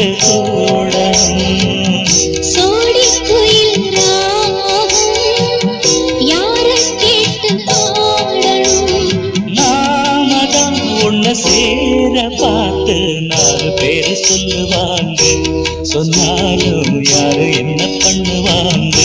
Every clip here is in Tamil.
கேட்டு கூடணும். சோடி குயில் ராகம் யார கேட்டு பாடணும். நாமதான் ஒண்ணு சேர பார்த்து 4 பேரு சொல்லுவாங்க. சொன்னாலும் யாரு என்ன பண்ணுவாங்க.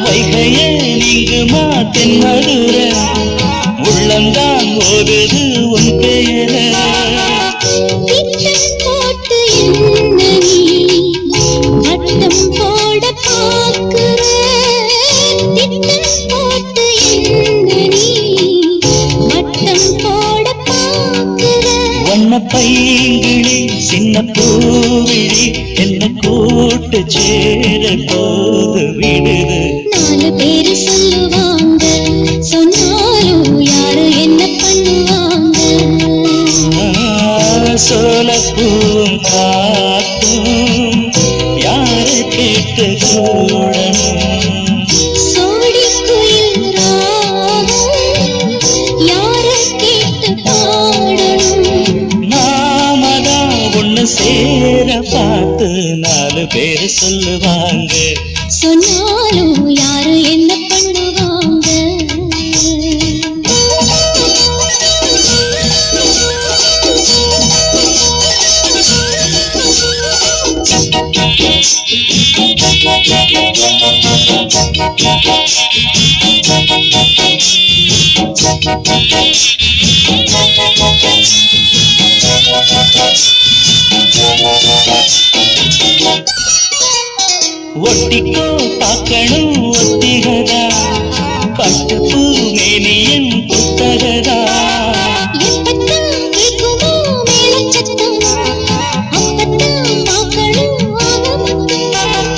வைகையே நீங்குமா தென்மதுர உள்ளந்தான் ஓடுது உன் பெயர. போட்டு என்ன நீ வட்டம் போட பார்க்கிற. திட்டம் போட்டு என்ன நீ வட்டம் போட பார்க்கிற. வண்ண பைங்கிழி சின்ன பூவிழி என்ன கூட்டு சேர போது விடுது. 4 பேரு சொல்லுவாங்க. சொன்னாலும் யாரு என்ன பண்ணுவாங்க. சோலப்பூவும் காத்தும் யார கேட்டு கூடணும். சோடி குயில் ராகம் யார கேட்டு பாடணும். நாமதான் ஒண்ணு சேர பார்த்து 4 பேரு சொல்லுவாங்க. சொன்னாலும் யாரு என்ன பண்ணுவாங்க. ஒட்டிக்கோ பார்க்கணும் ஒத்திகதா பட்டுப்பூ மேனியன் புத்தகதா. எப்பத்தான் கேக்குமோ மேலச்சத்தம் அப்பத்தான் பார்க்கணும் ஆகமத்தம்.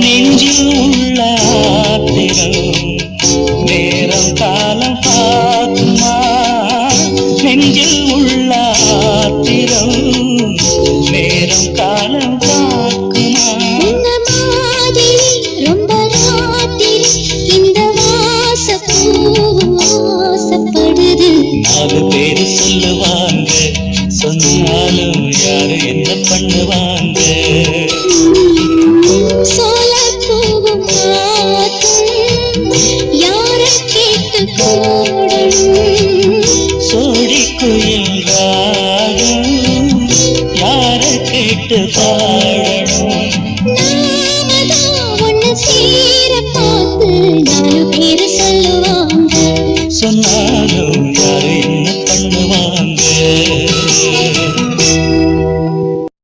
நெஞ்சில் உள்ள ஆத்திரம் நேரம் காலம் பார்க்குமா. நெஞ்சில் உள்ள ஆத்திரம் நேரம் காலம் பார்க்குமா. உன்ன மாதிரி ரொம்ப ராத்திரி இந்த வாசப்பூவும் ஆசைப்படுது. 4 பேரு சொல்லுவாங்க. சொன்னாலும் யாரு என்ன பண்ணுவாங்க. சோலப்பூவும் காத்தும் யார கேட்டு கூடணும். சோடி குயில் ராகம் யார கேட்டு பாடணும். நாமதான் ஒண்ணு சேர பார்த்து 4 பேரு சொல்லுவாங்க. சொன்னாலும்